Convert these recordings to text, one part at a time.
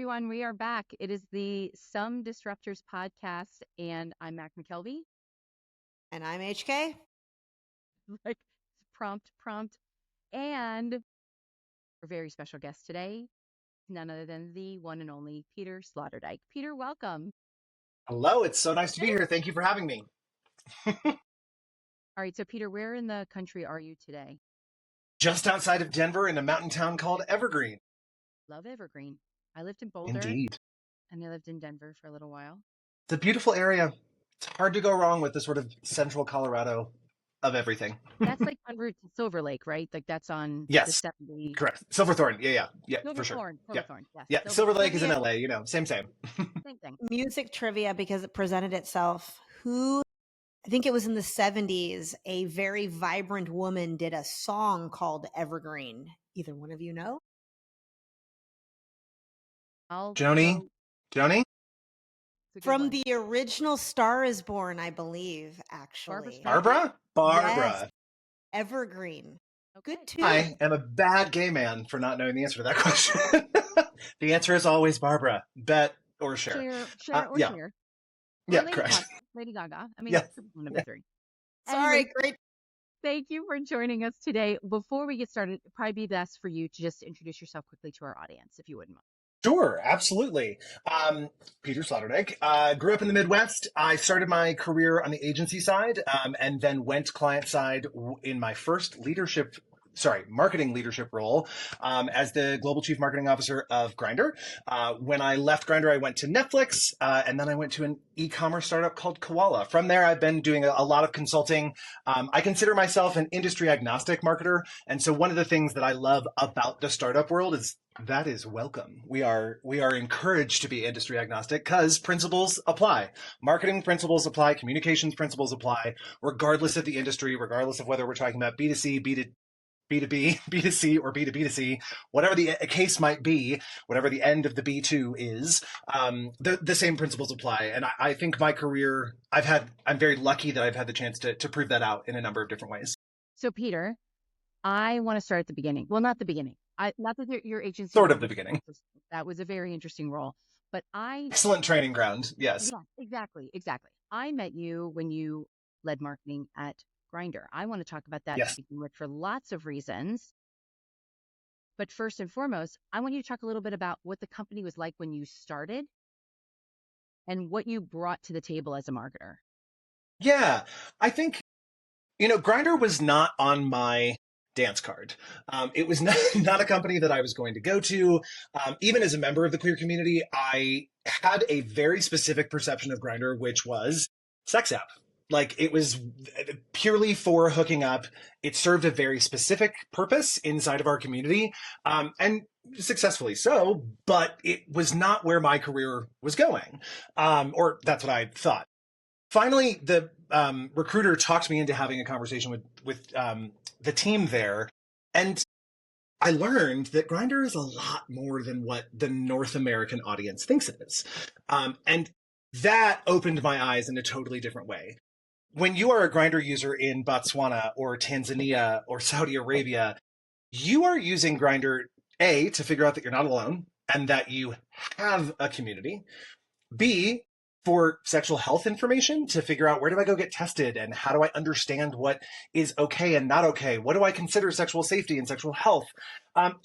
everyone. We are back. It is the Some Disruptors podcast, and I'm Mac McKelvey. And I'm HK. Like, prompt. And our very special guest today, none other than the one and only Peter Sloterdyk. Peter, welcome. Hello, it's so nice to be here. Thank you for having me. All right, so Peter, where in the country are you today? Just outside of Denver in a mountain town called Evergreen. Love Evergreen. I lived in Boulder. Indeed. And I lived in Denver for a little while. It's a beautiful area. It's hard to go wrong with the sort of central Colorado of everything. That's like en route to Silver Lake, right? Like that's on Yes, the 70. Correct. Silverthorne. Yeah, for sure. Silverthorne. Yes. Yeah, Silver Lake is in LA, same. Same thing. Music trivia, because it presented itself. I think it was in the 70s, a very vibrant woman did a song called Evergreen. Either one of you know? Joni? From the original Star is Born, I believe, actually. Barbara? Yes. Evergreen. Okay. Good too. I am a bad gay man for not knowing the answer to that question. The answer is always Barbara. Bet or share. Share. Yeah, Lady correct. Gaga. Lady Gaga. I mean, Yeah. that's one of the three. Sorry, Anyway, great. Thank you for joining us today. Before we get started, it'd probably be best for you to just introduce yourself quickly to our audience, if you wouldn't mind. Sure, absolutely. Peter Sloterdyk. Grew up in the Midwest. I started my career on the agency side, and then went client side in my first marketing leadership role as the global chief marketing officer of Grindr. When I left Grindr, I went to Netflix, and then I went to an e-commerce startup called Koala. From there, I've been doing a lot of consulting. I consider myself an industry agnostic marketer, and so one of the things that I love about the startup world is that is welcome. We are encouraged to be industry agnostic because principles apply. Marketing principles apply. Communications principles apply, regardless of the industry, regardless of whether we're talking about B2C, B2B, B2C, or B2B2C, whatever the case might be, whatever the end of the B2 is, the same principles apply. And I think my career, I'm very lucky that I've had the chance to prove that out in a number of different ways. So, Peter, I want to start at the beginning. Well, not the beginning. Not that your agency. Sort of the beginning. That was a very interesting role. But Excellent training ground. Yes. Yeah, exactly. I met you when you led marketing at Grindr. I want to talk about that for lots of reasons. But first and foremost, I want you to talk a little bit about what the company was like when you started and what you brought to the table as a marketer. Yeah, I think, Grindr was not on my dance card. It was not a company that I was going to go to. Even as a member of the queer community, I had a very specific perception of Grindr, which was sex app. Like, it was purely for hooking up. It served a very specific purpose inside of our community, and successfully so, but it was not where my career was going, or that's what I thought. Finally, the recruiter talked me into having a conversation with the team there, and I learned that Grindr is a lot more than what the North American audience thinks it is. And that opened my eyes in a totally different way. When you are a Grindr user in Botswana or Tanzania or Saudi Arabia, you are using Grindr, A, to figure out that you're not alone and that you have a community, B, for sexual health information, to figure out where do I go get tested and how do I understand what is okay and not okay? What do I consider sexual safety and sexual health?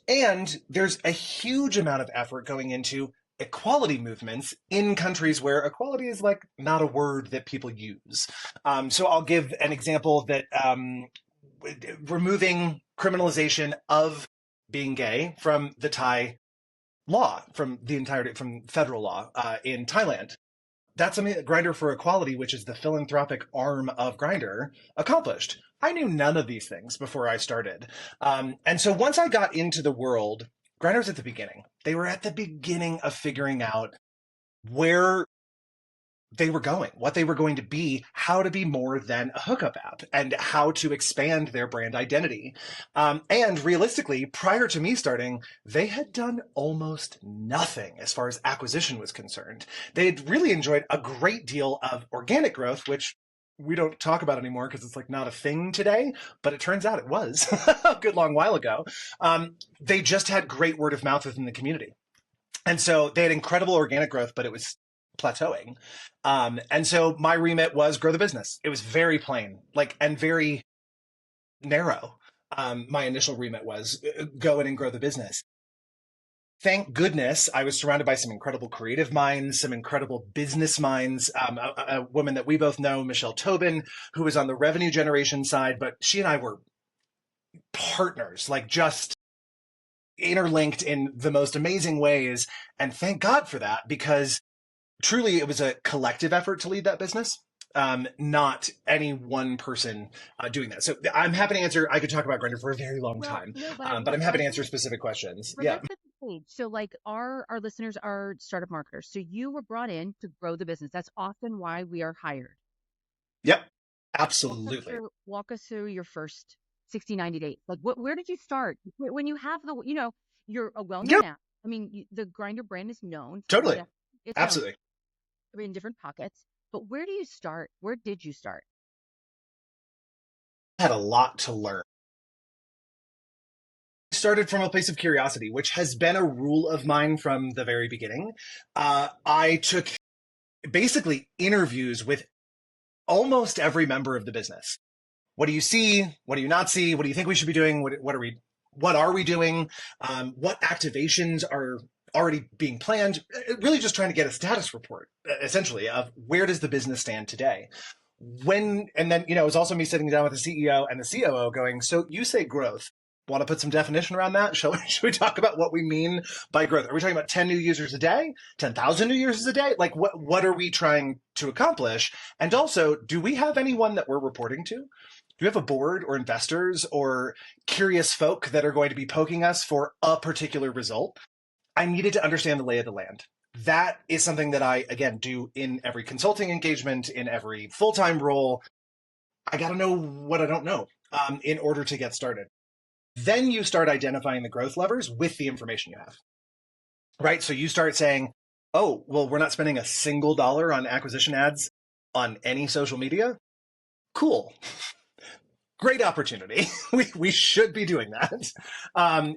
And there's a huge amount of effort going into equality movements in countries where equality is like not a word that people use. So I'll give an example that removing criminalization of being gay from the Thai law, from federal law in Thailand. That's something that Grindr for Equality, which is the philanthropic arm of Grindr, accomplished. I knew none of these things before I started. And so once I got into the world, Grindr was at the beginning. They were at the beginning of figuring out where they were going, what they were going to be, how to be more than a hookup app, and how to expand their brand identity. And realistically, prior to me starting, they had done almost nothing as far as acquisition was concerned. They had really enjoyed a great deal of organic growth, which we don't talk about anymore because it's like not a thing today, but it turns out it was a good long while ago. They just had great word of mouth within the community. And so they had incredible organic growth, but it was plateauing. And so my remit was grow the business. It was very plain, like, and very narrow. My initial remit was go in and grow the business. Thank goodness I was surrounded by some incredible creative minds, some incredible business minds. A woman that we both know, Michelle Tobin, who was on the revenue generation side, but she and I were partners, like just interlinked in the most amazing ways. And thank God for that, because truly it was a collective effort to lead that business. Not any one person doing that. So I'm happy to answer. I could talk about Grindr for a very long time, no, but I'm happy to answer specific questions. Yeah. So like our listeners are startup marketers. So you were brought in to grow the business. That's often why we are hired. Yep, absolutely. Walk us through your first 60, 90 days. Like where did you start? When you have you're a well-known app. I mean, the Grindr brand is known. Totally. It's absolutely. In different pockets. But where do you start? Where did you start? I had a lot to learn. I started from a place of curiosity, which has been a rule of mine from the very beginning. I took basically interviews with almost every member of the business. What do you see? What do you not see? What do you think we should be doing? What are we doing? What activations are already being planned? Really just trying to get a status report, essentially, of where does the business stand today? And then, it was also me sitting down with the CEO and the COO going, so you say growth. Want to put some definition around that? Should we talk about what we mean by growth? Are we talking about 10 new users a day? 10,000 new users a day? Like, what are we trying to accomplish? And also, do we have anyone that we're reporting to? Do we have a board or investors or curious folk that are going to be poking us for a particular result? I needed to understand the lay of the land. That is something that I, again, do in every consulting engagement, in every full-time role. I got to know what I don't know in order to get started. Then you start identifying the growth levers with the information you have, right? So you start saying, oh, well, we're not spending a single dollar on acquisition ads on any social media. Cool. Great opportunity. We should be doing that.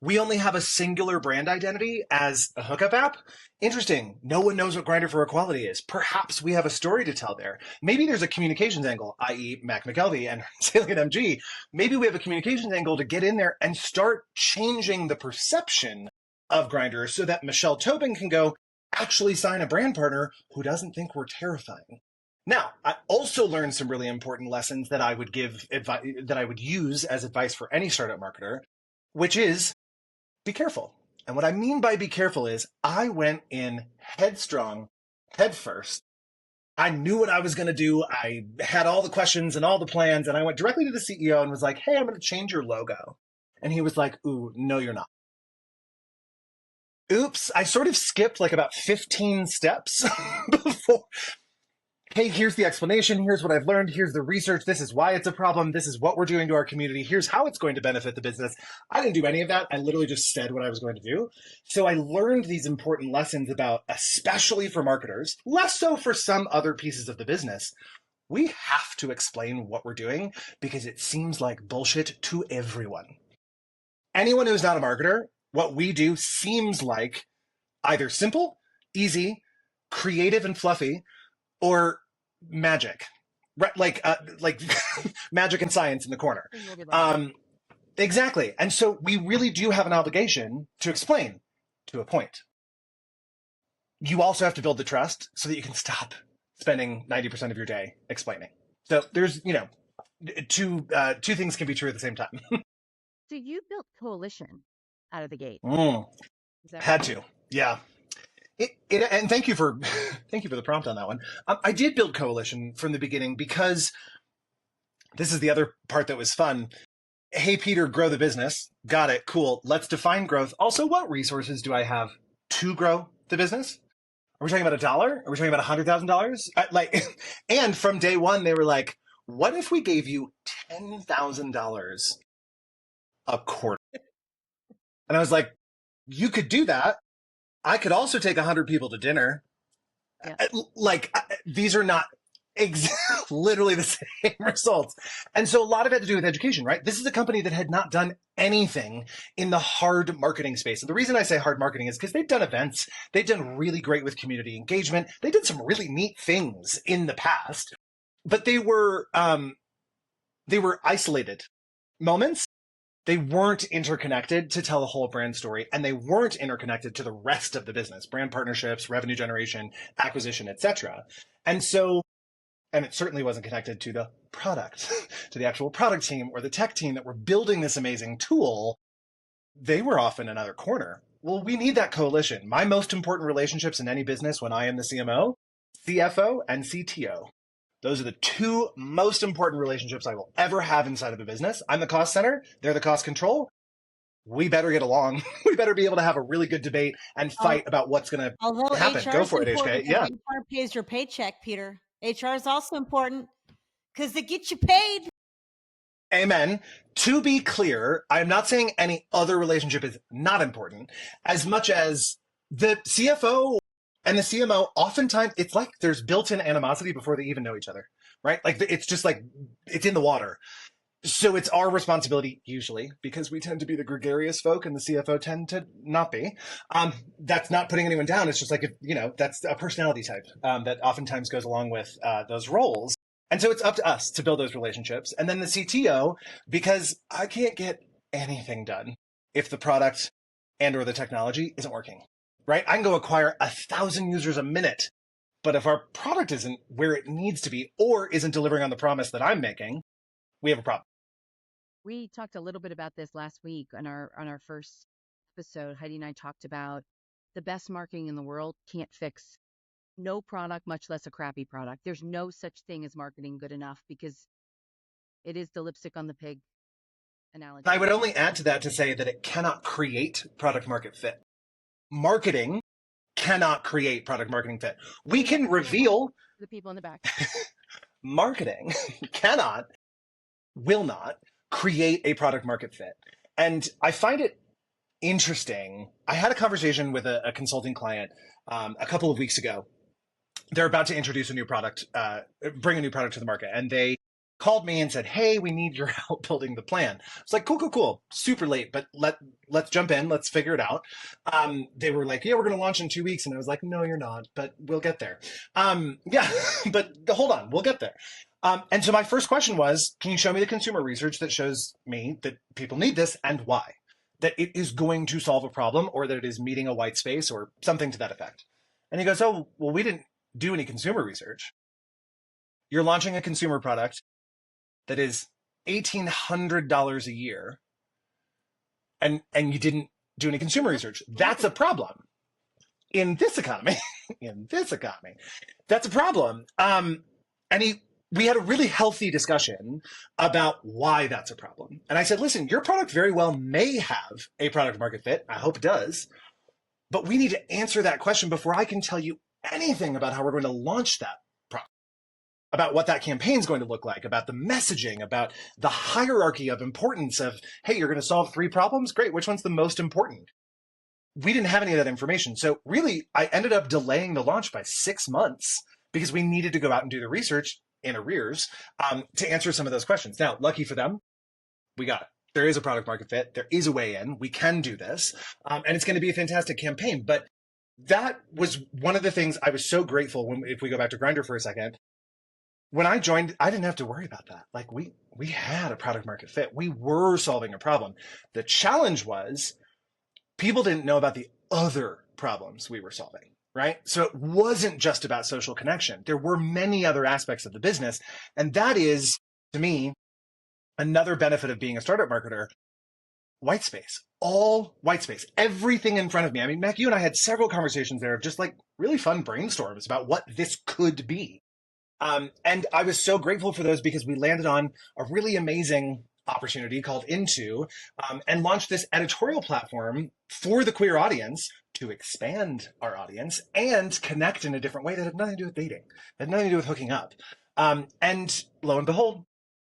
We only have a singular brand identity as a hookup app. Interesting. No one knows what Grindr for Equality is. Perhaps we have a story to tell there. Maybe there's a communications angle, i.e. Mac McKelvey and Salient MG. Maybe we have a communications angle to get in there and start changing the perception of Grindr so that Michelle Tobin can go actually sign a brand partner who doesn't think we're terrifying. Now, I also learned some really important lessons that I would that I would use as advice for any startup marketer, which is be careful. And what I mean by be careful is I went in headstrong, head first. I knew what I was going to do. I had all the questions and all the plans, and I went directly to the CEO and was like, hey, I'm going to change your logo. And he was like, ooh, no, you're not. Oops, I sort of skipped like about 15 steps before. Hey, here's the explanation. Here's what I've learned. Here's the research. This is why it's a problem. This is what we're doing to our community. Here's how it's going to benefit the business. I didn't do any of that. I literally just said what I was going to do. So I learned these important lessons about, especially for marketers, less so for some other pieces of the business. We have to explain what we're doing because it seems like bullshit to everyone. Anyone who's not a marketer, what we do seems like either simple, easy, creative and fluffy, or magic, right? Like magic and science in the corner. Exactly. And so we really do have an obligation to explain to a point. You also have to build the trust so that you can stop spending 90% of your day explaining. So there's, two things can be true at the same time. So you built coalition out of the gate. Had to, yeah. And thank you for the prompt on that one. I did build coalition from the beginning because this is the other part that was fun. Hey, Peter, grow the business. Got it. Cool. Let's define growth. Also, what resources do I have to grow the business? Are we talking about $1? Are we talking about $100,000? And from day one, they were like, what if we gave you $10,000 a quarter? And I was like, you could do that. I could also take 100 people to dinner. Yeah. These are not literally the same results. And so a lot of it had to do with education, right? This is a company that had not done anything in the hard marketing space. And the reason I say hard marketing is because they've done events. They've done really great with community engagement. They did some really neat things in the past, but they were isolated moments. They weren't interconnected to tell the whole brand story, and they weren't interconnected to the rest of the business, brand partnerships, revenue generation, acquisition, etc. And it certainly wasn't connected to the product, to the actual product team or the tech team that were building this amazing tool. They were off in another corner. Well, we need that coalition. My most important relationships in any business when I am the CMO, CFO, and CTO. Those are the two most important relationships I will ever have inside of a business. I'm the cost center. They're the cost control. We better get along. We better be able to have a really good debate and fight about what's going to happen. Go for it, HK. Yeah. HR pays your paycheck, Peter. HR is also important because they get you paid. Amen. To be clear, I'm not saying any other relationship is not important as much as the CFO and the CMO. Oftentimes it's like there's built-in animosity before they even know each other, right? Like it's just like it's in the water. So it's our responsibility usually, because we tend to be the gregarious folk and the CFO tend to not be. That's not putting anyone down. It's just like, that's a personality type that oftentimes goes along with those roles. And so it's up to us to build those relationships. And then the CTO, because I can't get anything done if the product and or the technology isn't working, right? I can go acquire 1,000 users a minute, but if our product isn't where it needs to be or isn't delivering on the promise that I'm making, we have a problem. We talked a little bit about this last week on our first episode. Heidi and I talked about the best marketing in the world can't fix no product, much less a crappy product. There's no such thing as marketing good enough because it is the lipstick on the pig analogy. I would only add to that to say that it cannot create product market fit. Marketing cannot create product marketing fit. We can reveal the people in the back. Marketing cannot, will not create a product market fit. And I find it interesting. I had a conversation with a consulting client a couple of weeks ago. They're about to introduce a new product, bring a new product to the market. And they called me and said, hey, we need your help building the plan. It's like, cool. Super late, but let's jump in. Let's figure it out. They were like, yeah, we're going to launch in 2 weeks. And I was like, no, you're not, but we'll get there. Yeah, but hold on, we'll get there. And so my first question was, can you show me the consumer research that shows me that people need this and why? That it is going to solve a problem or that it is meeting a white space or something to that effect. And he goes, oh, well, we didn't do any consumer research. You're launching a consumer product that is $1,800 a year and you didn't do any consumer research. That's a problem in this economy. That's a problem. We had a really healthy discussion about why that's a problem. And I said, listen, your product very well may have a product market fit. I hope it does. But we need to answer that question before I can tell you anything about how we're going to launch that product, about what that campaign is going to look like, about the messaging, about the hierarchy of importance of, hey, you're going to solve 3 problems? Great. Which one's the most important? We didn't have any of that information. So really, I ended up delaying the launch by 6 months because we needed to go out and do the research in arrears to answer some of those questions. Now, lucky for them, we got it. There is a product market fit. There is a way in. We can do this. And it's going to be a fantastic campaign. But that was one of the things I was so grateful when, if we go back to Grindr for a second, when I joined, I didn't have to worry about that. Like we had a product market fit. We were solving a problem. The challenge was people didn't know about the other problems we were solving. Right? So it wasn't just about social connection. There were many other aspects of the business. And that is, to me, another benefit of being a startup marketer, white space, all white space, everything in front of me. I mean, Mac, you and I had several conversations there of just like really fun brainstorms about what this could be. And I was so grateful for those because we landed on a really amazing opportunity called Into and launched this editorial platform for the queer audience to expand our audience and connect in a different way that had nothing to do with dating, had nothing to do with hooking up. And lo and behold,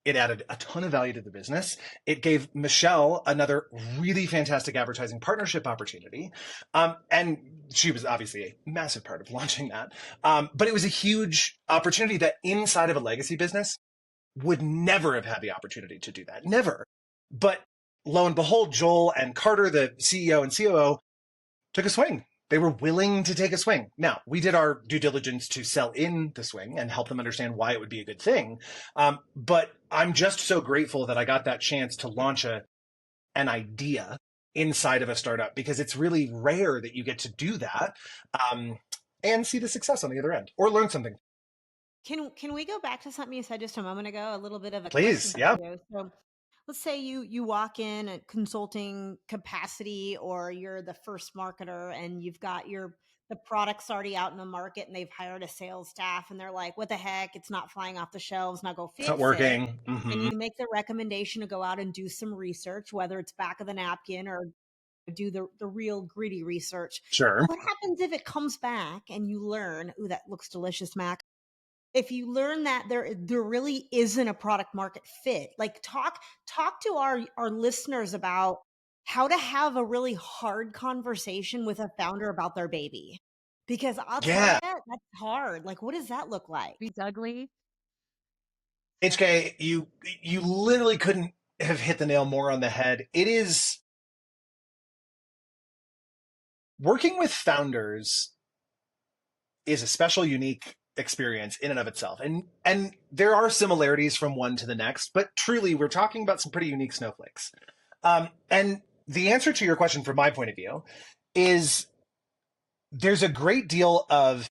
It added a ton of value to the business. It gave Michelle another really fantastic advertising partnership opportunity. And she was obviously a massive part of launching that. But it was a huge opportunity that inside of a legacy business would never have had the opportunity to do that. Never. But lo and behold, Joel and Carter, the CEO and COO, took a swing. They were willing to take a swing. Now, we did our due diligence to sell in the swing and help them understand why it would be a good thing. But I'm just so grateful that I got that chance to launch an idea inside of a startup, because it's really rare that you get to do that and see the success on the other end or learn something. Can we go back to something you said just a moment ago? A little bit of a Please, yeah. So let's say you walk in at consulting capacity, or you're the first marketer and you've got the product's already out in the market and they've hired a sales staff and they're like, what the heck? It's not flying off the shelves. Now go fix it's not working. it. Mm-hmm. And you make the recommendation to go out and do some research, whether it's back of the napkin or do the real gritty research. Sure. What happens if it comes back and you learn, ooh, that looks delicious, Mac. If you learn that there really isn't a product market fit, like talk to our listeners about how to have a really hard conversation with a founder about their baby. Because I'll tell you, that's hard. Like, what does that look like? It's ugly. HK, you literally couldn't have hit the nail more on the head. It is working with founders is a special, unique experience in and of itself. And there are similarities from one to the next, but truly we're talking about some pretty unique snowflakes. And the answer to your question from my point of view is there's a great deal of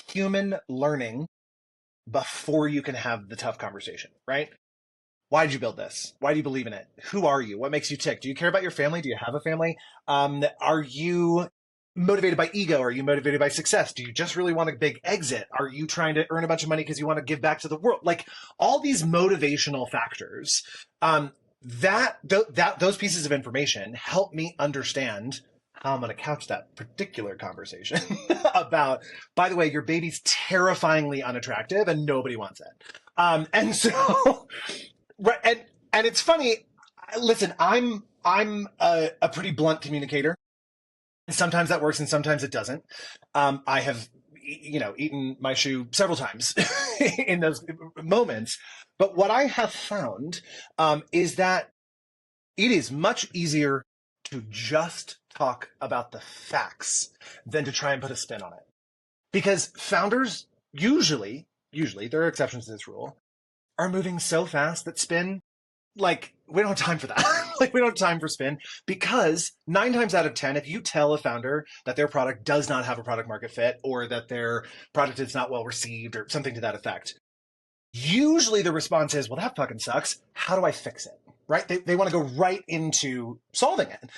human learning before you can have the tough conversation, right? Why did you build this? Why do you believe in it? Who are you? What makes you tick? Do you care about your family? Do you have a family? Are you motivated by ego? Are you motivated by success? Do you just really want a big exit? Are you trying to earn a bunch of money because you want to give back to the world? Like all these motivational factors, those pieces of information help me understand how I'm going to couch that particular conversation about, by the way, your baby's terrifyingly unattractive and nobody wants it. And so, and it's funny. Listen, I'm a pretty blunt communicator. Sometimes that works and sometimes it doesn't. I have, eaten my shoe several times in those moments. But what I have found is that it is much easier to just talk about the facts than to try and put a spin on it. Because founders usually, there are exceptions to this rule, are moving so fast that spin, like, we don't have time for that. Like, we don't have time for spin, because 9 times out of 10, if you tell a founder that their product does not have a product market fit, or that their product is not well received, or something to that effect, usually the response is, well, that fucking sucks. How do I fix it? Right? They want to go right into solving it,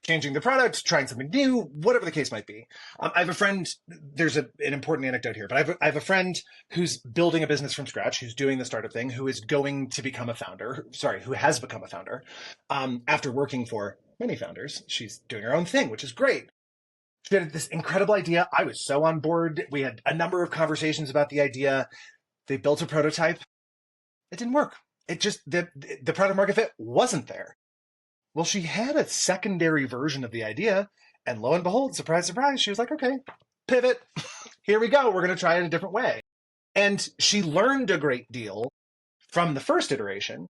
changing the product, trying something new, whatever the case might be. I have a friend, there's an important anecdote here, but I have a friend who's building a business from scratch, who's doing the startup thing, who is going to become a founder, who has become a founder after working for many founders. She's doing her own thing, which is great. She had this incredible idea. I was so on board. We had a number of conversations about the idea. They built a prototype. It didn't work. It just, the product market fit wasn't there. Well, she had a secondary version of the idea, and lo and behold, surprise, surprise, she was like, okay, pivot. Here we go. We're going to try it a different way. And she learned a great deal from the first iteration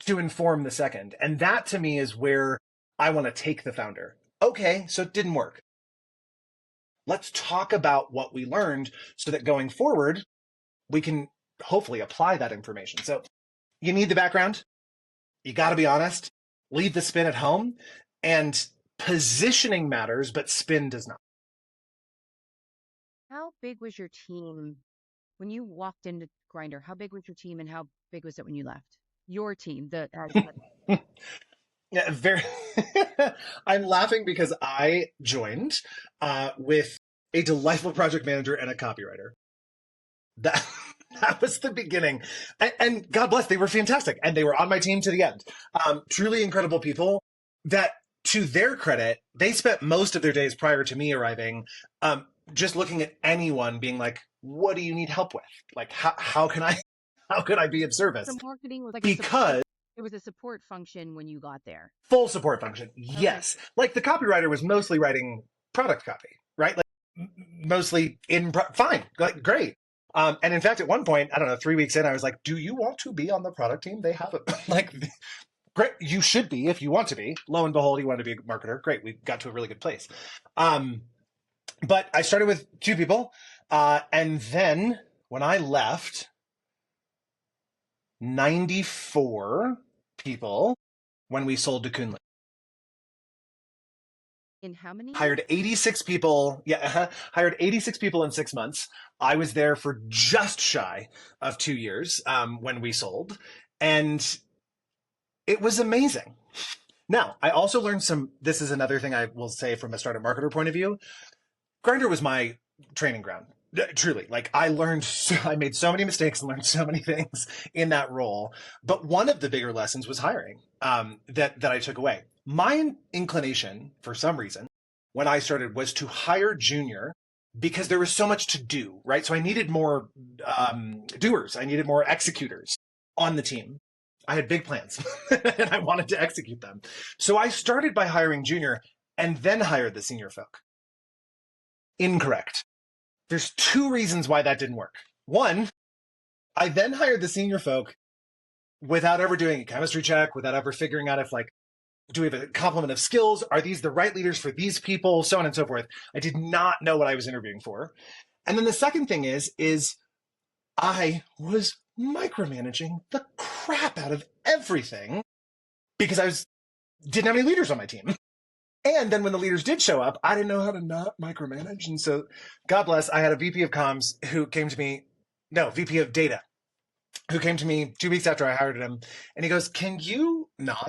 to inform the second. And that to me is where I want to take the founder. Okay, so it didn't work. Let's talk about what we learned so that going forward, we can hopefully apply that information. So you need the background. You got to be honest. Leave the spin at home, and positioning matters, but spin does not. How big was your team when you walked into Grindr? How big was your team, and how big was it when you left? Your team, yeah, very. I'm laughing because I joined with a delightful project manager and a copywriter. That was the beginning. And God bless, they were fantastic. And they were on my team to the end. Truly incredible people that, to their credit, they spent most of their days prior to me arriving just looking at anyone being like, what do you need help with? Like, how can I how could I be of service? So marketing was like because it was a support function when you got there. Full support function. Yes. Okay. Like the copywriter was mostly writing product copy, right? Like mostly fine, like great. And in fact, at one point, I don't know, 3 weeks in, I was like, do you want to be on the product team? They have it. Like, great. You should be if you want to be. Lo and behold, you want to be a marketer. Great. We got to a really good place. But I started with 2 people. And then when I left, 94 people when we sold to Kunle. In how many? Hired 86 people. Yeah, hired 86 people in 6 months. I was there for just shy of 2 years when we sold. And it was amazing. Now, I also learned this is another thing I will say from a startup marketer point of view. Grindr was my training ground. Truly, like I made so many mistakes and learned so many things in that role. But one of the bigger lessons was hiring that I took away. My inclination, for some reason, when I started was to hire junior because there was so much to do, right? So I needed more doers. I needed more executors on the team. I had big plans and I wanted to execute them. So I started by hiring junior and then hired the senior folk. Incorrect. There's 2 reasons why that didn't work. One, I then hired the senior folk without ever doing a chemistry check, without ever figuring out if do we have a complement of skills? Are these the right leaders for these people? So on and so forth. I did not know what I was interviewing for. And then the second thing is I was micromanaging the crap out of everything because I didn't have any leaders on my team. And then when the leaders did show up, I didn't know how to not micromanage. And so, God bless, I had a VP of comms who came to me, VP of data, who came to me 2 weeks after I hired him. And he goes, can you not?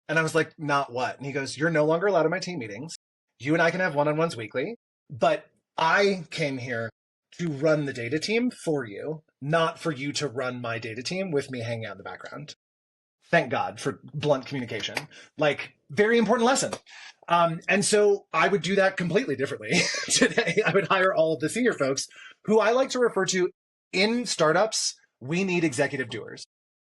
And I was like, not what? And he goes, you're no longer allowed in my team meetings. You and I can have one-on-ones weekly, but I came here to run the data team for you, not for you to run my data team with me hanging out in the background. Thank God for blunt communication. Like, very important lesson. And so I would do that completely differently today. I would hire all of the senior folks who I like to refer to in startups. We need executive doers.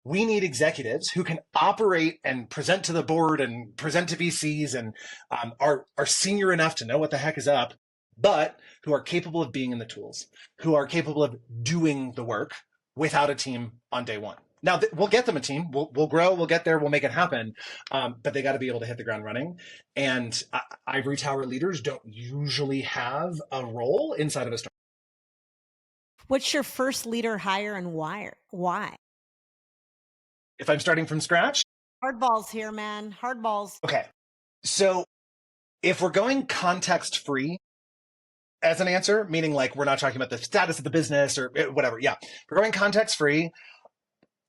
We need executives who can operate and present to the board and present to VCs and are senior enough to know what the heck is up, but who are capable of being in the tools, who are capable of doing the work without a team on day one. Now, we'll get them a team. We'll grow. We'll get there. We'll make it happen. But they got to be able to hit the ground running. And ivory tower leaders don't usually have a role inside of a startup. What's your first leader hire and why? If I'm starting from scratch? Hardballs here, man. Hardballs. Okay. So if we're going context-free as an answer, meaning like we're not talking about the status of the business or whatever. Yeah. If we're going context-free,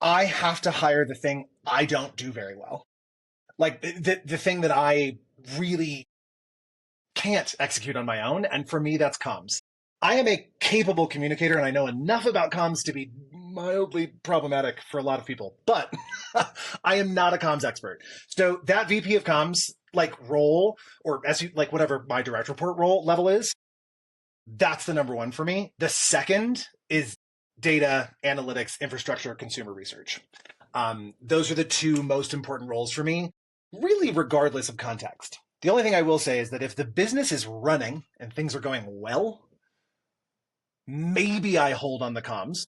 I have to hire the thing I don't do very well. Like the thing that I really can't execute on my own. And for me, that's comms. I am a capable communicator and I know enough about comms to be mildly problematic for a lot of people, but I am not a comms expert. So that VP of comms role or whatever my direct report role level is, that's the number one for me. The second is data, analytics, infrastructure, consumer research. Those are the 2 most important roles for me, really regardless of context. The only thing I will say is that if the business is running and things are going well, maybe I hold on the comms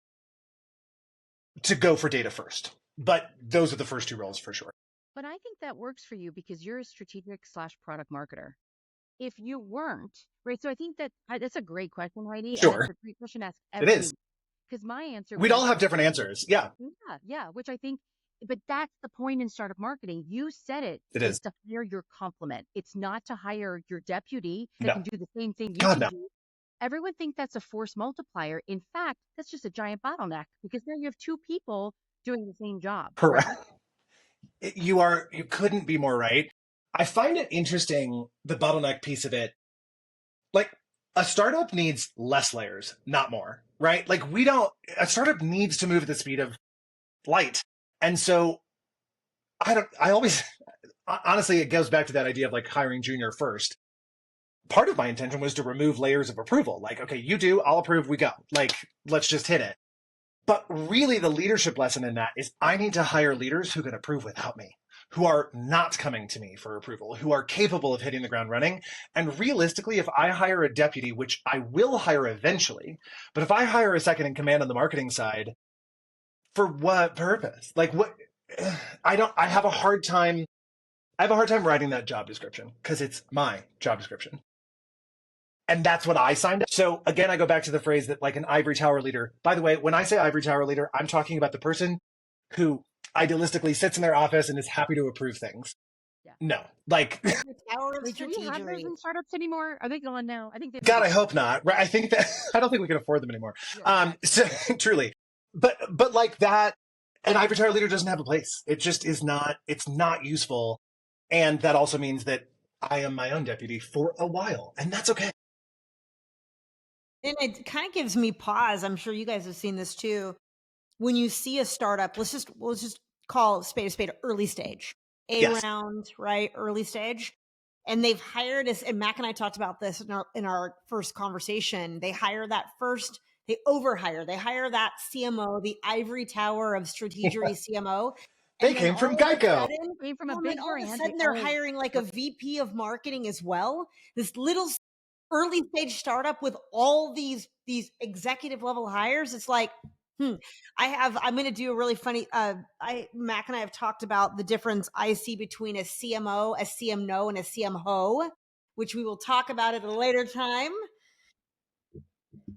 to go for data first. But those are the first 2 roles for sure. But I think that works for you because you're a strategic/product marketer. If you weren't, right? So I think that's a great question, Heidi. Sure. And it's a great question to ask everyone. It is. Because my answer We'd all have different answers. Yeah. Yeah. Which I think, but that's the point in startup marketing. You said it. It is to hire your complement. It's not to hire your deputy that can do the same thing you can do. Everyone thinks that's a force multiplier. In fact, that's just a giant bottleneck because now you have 2 people doing the same job. Correct. Right? You couldn't be more right. I find it interesting, the bottleneck piece of it. Like a startup needs less layers, not more, right? Like a startup needs to move at the speed of light. And so honestly, it goes back to that idea of hiring junior first. Part of my intention was to remove layers of approval. Okay, you do, I'll approve, we go. Let's just hit it. But really the leadership lesson in that is I need to hire leaders who can approve without me, who are not coming to me for approval, who are capable of hitting the ground running. And realistically, if I hire a deputy, which I will hire eventually, but if I hire a second in command on the marketing side, for what purpose? Like what? I have a hard time writing that job description because it's my job description. And that's what I signed up. So again, I go back to the phrase that like an ivory tower leader. By the way, when I say ivory tower leader, I'm talking about the person who idealistically sits in their office and is happy to approve things. Yeah. No, like. Do we have those in startups anymore? Are they gone now? I think. God, I hope not. Right? I don't think we can afford them anymore. Yeah. So truly, but like that, an ivory tower leader doesn't have a place. It just is not. It's not useful, and that also means that I am my own deputy for a while, and that's okay. And it kind of gives me pause. I'm sure you guys have seen this too. When you see a startup, let's just call spade a spade, early stage, round, right? Early stage. And they've hired us, and Mac and I talked about this in our first conversation. They hire they overhire. They hire that CMO, the ivory tower of strategery CMO. They came from Geico. Came from a big brand. All of a sudden they're hiring like a VP of marketing as well. This little early stage startup with all these executive level hires. It's like, I'm going to do a really funny, Mac and I have talked about the difference I see between a CMO, a CMO, and a CMO, which we will talk about at a later time.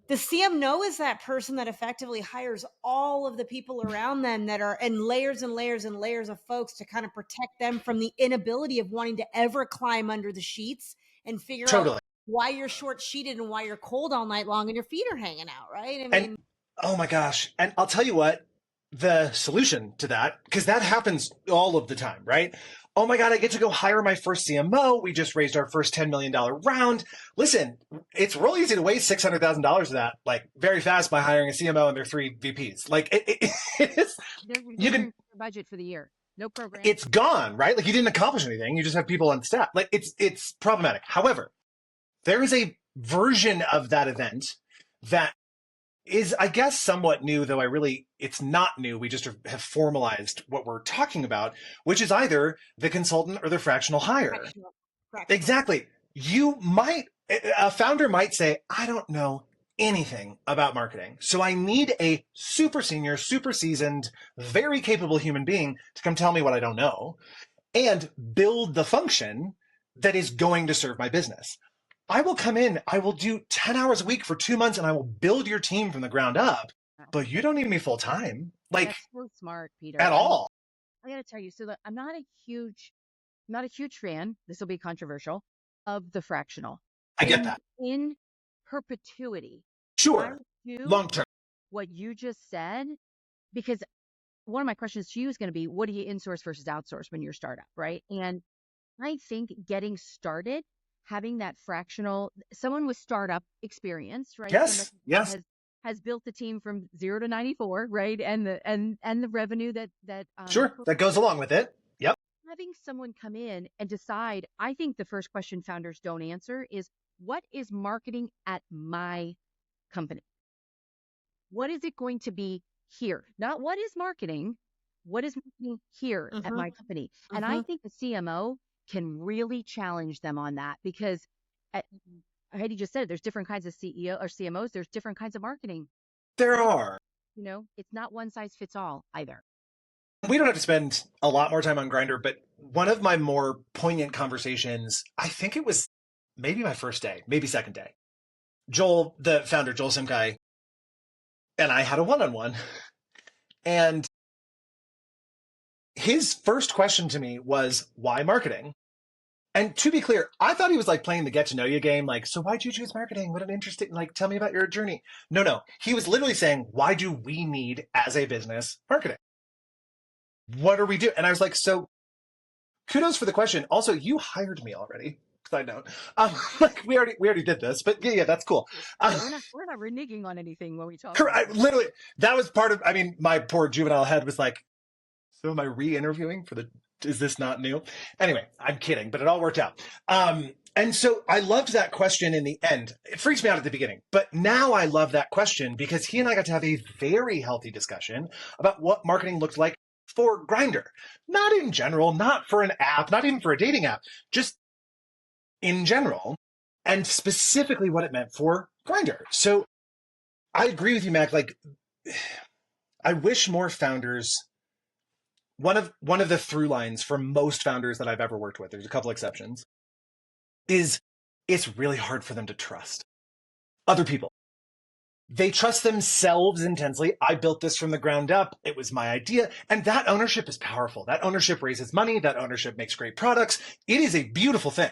The CMO is that person that effectively hires all of the people around them that are in layers and layers and layers of folks to kind of protect them from the inability of wanting to ever climb under the sheets and figure out why you're short sheeted and why you're cold all night long and your feet are hanging out, right? I mean, oh my gosh. And I'll tell you what, the solution to that, because that happens all of the time, right? Oh my God, I get to go hire my first CMO. We just raised our first $10 million round. Listen, it's real easy to waste $600,000 of that, like very fast by hiring a CMO and their 3 VPs. Like it is, you can budget for the year. No program. It's gone, right? Like you didn't accomplish anything. You just have people on staff. Like it's problematic. However, there is a version of that event that is, I guess, somewhat new, though it's not new. We just have formalized what we're talking about, which is either the consultant or the fractional hire. Fractional. Exactly. A founder might say, I don't know anything about marketing, so I need a super senior, super seasoned, very capable human being to come tell me what I don't know and build the function that is going to serve my business. I will come in, I will do 10 hours a week for 2 months and I will build your team from the ground up, but you don't need me full time. Like, that's so smart, Peter. At all. I got to tell you, so I'm not a huge fan, this will be controversial, of the fractional. I get that. In perpetuity. Sure. Long term. What you just said, because one of my questions to you is going to be, what do you insource versus outsource when you're a startup, right? And I think getting started, having that fractional, someone with startup experience, right? Yes. Has built the team from 0 to 94, right? And the revenue that sure, that goes along with it. Yep. Having someone come in and decide, I think the first question founders don't answer is, what is marketing at my company? What is it going to be here? Not what is marketing, what is marketing here at my company? And I think the CMO can really challenge them on that, because Heidi just said, there's different kinds of CEO or CMOs. There's different kinds of marketing. There are. It's not one size fits all either. We don't have to spend a lot more time on Grindr, but one of my more poignant conversations, I think it was maybe my first day, maybe second day. Joel, the founder, Joel Simkai, and I had a one-on-one. And his first question to me was, why marketing? And to be clear, I thought he was like playing the get to know you game. Like, so why'd you choose marketing? What an interesting, like, tell me about your journey. No. He was literally saying, why do we need as a business marketing? What are we doing? And I was like, so kudos for the question. Also, you hired me already. Side note. Like we already did this, but yeah, that's cool. We're not reneging on anything when we talk. Literally, that was part of, my poor juvenile head was like, so am I re-interviewing is this not new? Anyway, I'm kidding, but it all worked out. And so I loved that question in the end. It freaks me out at the beginning, but now I love that question because he and I got to have a very healthy discussion about what marketing looked like for Grindr. Not in general, not for an app, not even for a dating app, just in general, and specifically what it meant for Grindr. So I agree with you, Mac. Like, I wish more founders. One of the through lines for most founders that I've ever worked with, there's a couple exceptions, is it's really hard for them to trust other people. They trust themselves intensely. I built this from the ground up. It was my idea. And that ownership is powerful. That ownership raises money. That ownership makes great products. It is a beautiful thing.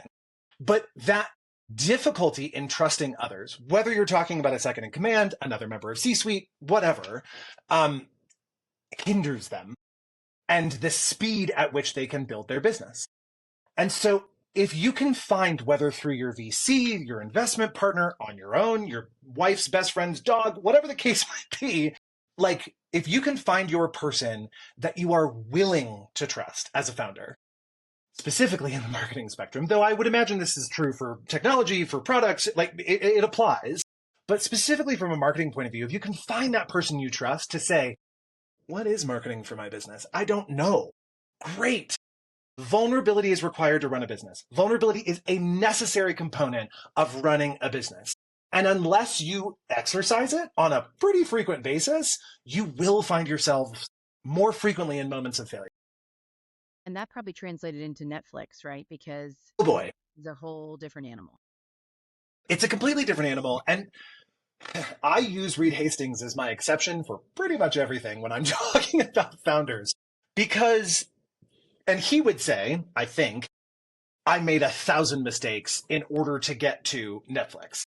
But that difficulty in trusting others, whether you're talking about a second in command, another member of C-suite, whatever, hinders them and the speed at which they can build their business. And so if you can find, whether through your VC, your investment partner, on your own, your wife's best friend's dog, whatever the case might be, like if you can find your person that you are willing to trust as a founder, specifically in the marketing spectrum, though I would imagine this is true for technology, for products, like it applies, but specifically from a marketing point of view, if you can find that person you trust to say, what is marketing for my business? I don't know. Great. Vulnerability is required to run a business. Vulnerability is a necessary component of running a business. And unless you exercise it on a pretty frequent basis, you will find yourself more frequently in moments of failure. And that probably translated into Netflix, right? Because oh boy, it's a whole different animal. It's a completely different animal. And I use Reed Hastings as my exception for pretty much everything when I'm talking about founders, because, and he would say, I think, I made 1,000 mistakes in order to get to Netflix.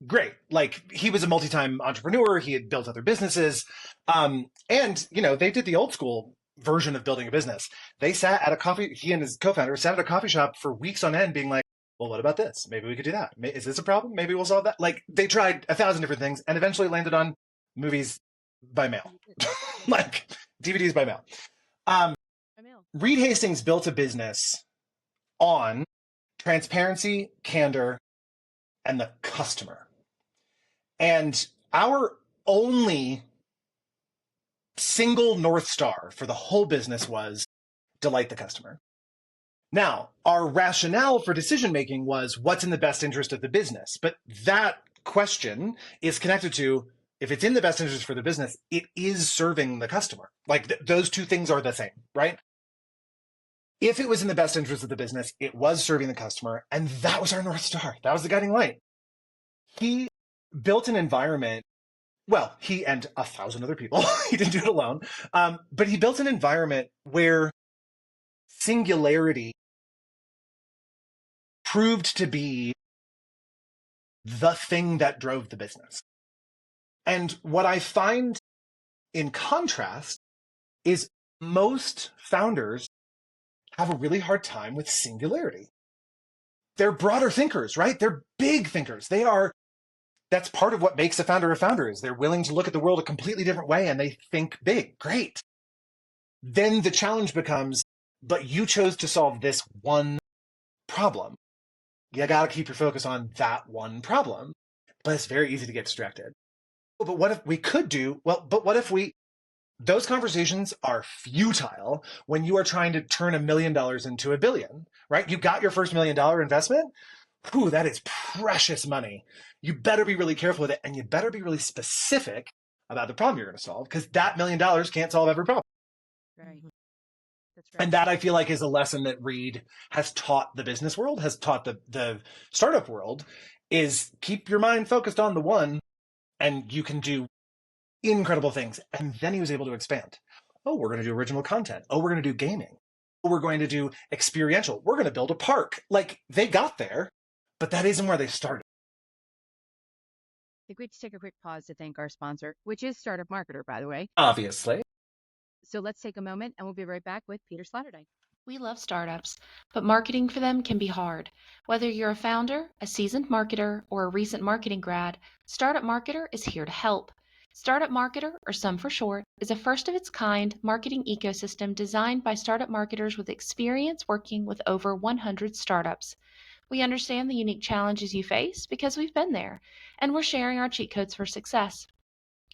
Great. Like, he was a multi-time entrepreneur. He had built other businesses. And, you know, they did the old school version of building a business. They sat at a coffee, he and his co-founder sat at a coffee shop for weeks on end being like, well, what about this? Maybe we could do that. Is this a problem? Maybe we'll solve that. Like, they tried 1,000 different things and eventually landed on movies by mail, like DVDs by mail. Reed Hastings built a business on transparency, candor, and the customer. And our only single North Star for the whole business was delight the customer. Now, our rationale for decision-making was what's in the best interest of the business. But that question is connected to, if it's in the best interest for the business, it is serving the customer. Like those two things are the same, right? If it was in the best interest of the business, it was serving the customer. And that was our North Star. That was the guiding light. He built an environment. Well, he and 1,000 other people, he didn't do it alone. But he built an environment where singularity proved to be the thing that drove the business. And what I find in contrast is most founders have a really hard time with singularity. They're broader thinkers, right? They're big thinkers. That's part of what makes a founder is they're willing to look at the world a completely different way and they think big. Great. Then the challenge becomes, but you chose to solve this one problem. You got to keep your focus on that one problem. But it's very easy to get distracted. But what if we could do, well, but what if those conversations are futile when you are trying to turn $1 million into $1 billion, right? You got your first $1 million investment. Whew, that is precious money. You better be really careful with it, and you better be really specific about the problem you're going to solve, because that $1 million can't solve every problem. Right. That's right. And that, I feel like, is a lesson that Reed has taught the business world, has taught the startup world, is keep your mind focused on the one, and you can do incredible things. And then he was able to expand. Oh, we're going to do original content. Oh, we're going to do gaming. Oh, we're going to do experiential. We're going to build a park. Like, they got there, but that isn't where they started. I think we have to take a quick pause to thank our sponsor, which is Startup Marketer, by the way. Obviously. So let's take a moment and we'll be right back with Peter Sloterdyk. We love startups, but marketing for them can be hard. Whether you're a founder, a seasoned marketer, or a recent marketing grad, Startup Marketer is here to help. Startup Marketer, or SOM for short, is a first-of-its-kind marketing ecosystem designed by startup marketers with experience working with over 100 startups. We understand the unique challenges you face because we've been there, and we're sharing our cheat codes for success.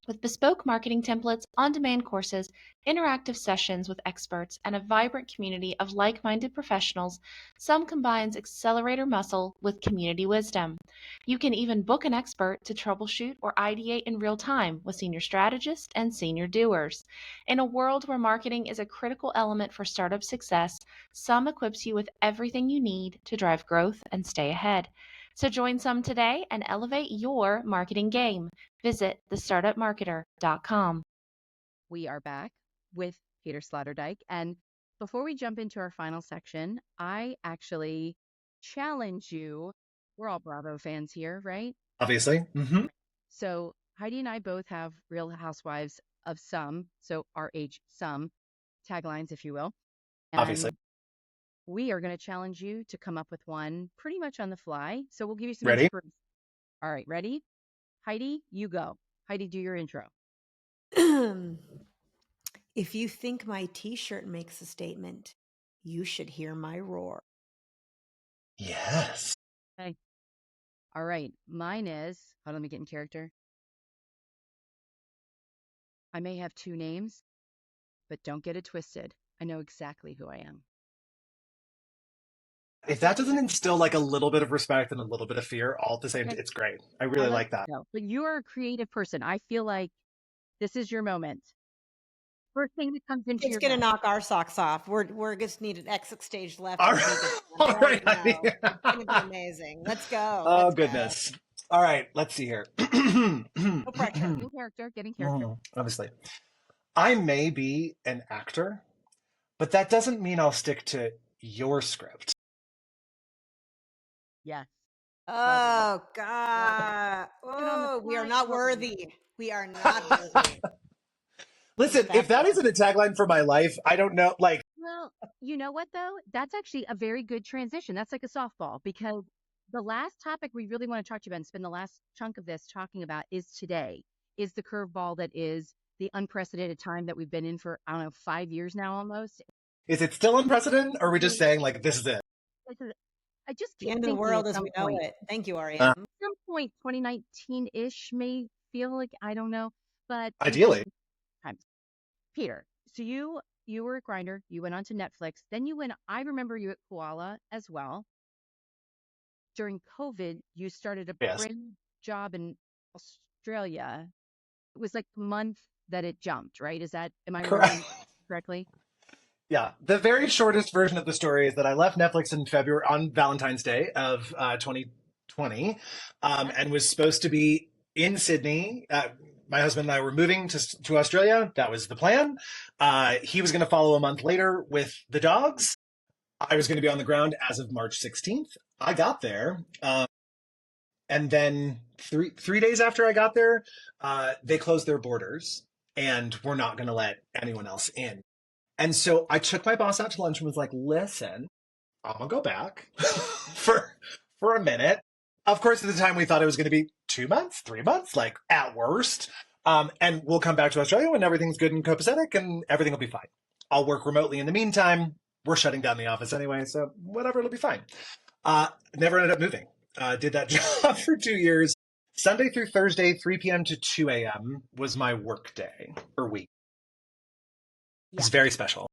With bespoke marketing templates, on demand courses, interactive sessions with experts, and a vibrant community of like minded professionals, Some combines accelerator muscle with community wisdom. You can even book an expert to troubleshoot or ideate in real time with senior strategists and senior doers. In a world where marketing is a critical element for startup success, Some equips you with everything you need to drive growth and stay ahead. So join Some today and elevate your marketing game. Visit thestartupmarketer.com. We are back with Peter Sloterdyk. And before we jump into our final section, I actually challenge you. We're all Bravo fans here, right? Obviously. Mm-hmm. So Heidi and I both have Real Housewives of Some, so RH Some taglines, if you will. Obviously. And we are going to challenge you to come up with one pretty much on the fly. So we'll give you some Ready? inspiration. All right, ready? Heidi, you go. Heidi, do your intro. If you think my t-shirt makes a statement, you should hear my roar. Yes. Okay. All right. Mine is, hold on, let me get in character. I may have two names, but don't get it twisted. I know exactly who I am. If that doesn't instill like a little bit of respect and a little bit of fear all at the same time, it's great. I really like that. No, but you are a creative person. I feel like this is your moment. First thing that comes into your It's gonna mind. knock our socks off. We're just need an exit stage left. All And right. he gets All one right. now. It's gonna be amazing. Let's go. Oh, Let's goodness. All right. Let's see here. go. No pressure. Get in character. Obviously. I may be an actor, but that doesn't mean I'll stick to your script. Yes. Oh God. Oh, we are not worthy. We are not worthy. Listen, if that isn't a tagline for my life, I don't know. Like, Well, you know what though? That's actually a very good transition. That's like a softball because the last topic we really want to talk to you about and spend the last chunk of this talking about is today, is the curveball that is the unprecedented time that we've been in for, I don't know, 5 years now almost. is it still unprecedented? Or are we just saying like this is it? I just The keep end of the thinking world at as some we know point, it. Thank you, REM. at some point, 2019-ish may feel like, I don't know, but Ideally. times. Peter, so you were at Grindr, you went on to Netflix, then you went, I remember you at Koala as well. During COVID, you started a Yes. brand job in Australia. It was like the month that it jumped, right? Am I remembering correctly? Yeah. The very shortest version of the story is that I left Netflix in February on Valentine's Day of 2020 and was supposed to be in Sydney. My husband and I were moving to Australia. That was the plan. He was going to follow a month later with the dogs. I was going to be on the ground as of March 16th. I got there. And then three days after I got there, they closed their borders and were not going to let anyone else in. And so I took my boss out to lunch and was like, listen, I'm going to go back for a minute. Of course, at the time, we thought it was going to be 2 months, 3 months, like at worst. And we'll come back to Australia when everything's good and copacetic and everything will be fine. I'll work remotely in the meantime. We're shutting down the office anyway, so whatever, it'll be fine. Never ended up moving. Did that job for 2 years. Sunday through Thursday, 3 p.m. to 2 a.m. was my work day or week. It's very special.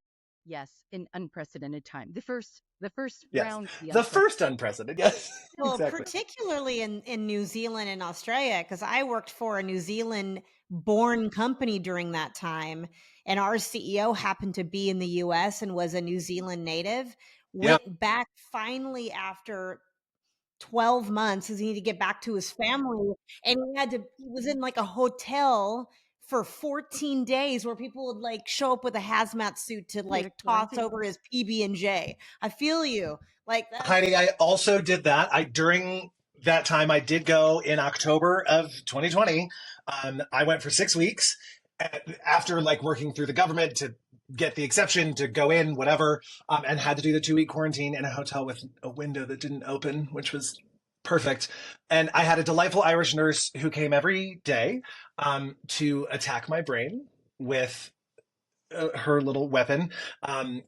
Yes, in unprecedented time. The first yes. round. The first unprecedented, yes. Well, exactly. particularly in New Zealand and Australia, because I worked for a New Zealand born company during that time. And our CEO happened to be in the US and was a New Zealand native, went back finally after 12 months because he needed to get back to his family. And he was in like a hotel for 14 days where people would like show up with a hazmat suit to like toss over his PB&J. I feel you. Like that. Heidi, I also did that. During that time, I did go in October of 2020. I went for 6 weeks after like working through the government to get the exception to go in, whatever, and had to do the 2-week quarantine in a hotel with a window that didn't open, which was perfect. And I had a delightful Irish nurse who came every day to attack my brain with her little weapon. And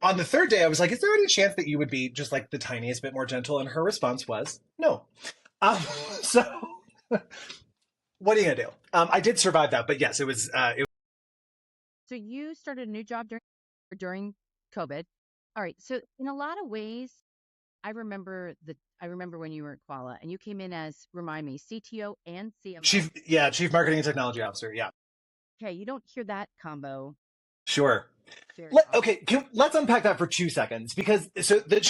on the third day, I was like, is there any chance that you would be just like the tiniest bit more gentle? And her response was, no. Um, so what are you going to do? I did survive that, but yes, it was. So you started a new job during COVID. All right. So in a lot of ways, I remember when you were at Koala and you came in as, remind me, CTO and CMO. Chief Marketing and Technology Officer. Yeah. Okay, you don't hear that combo. Sure. Okay, let's unpack that for 2 seconds, because so the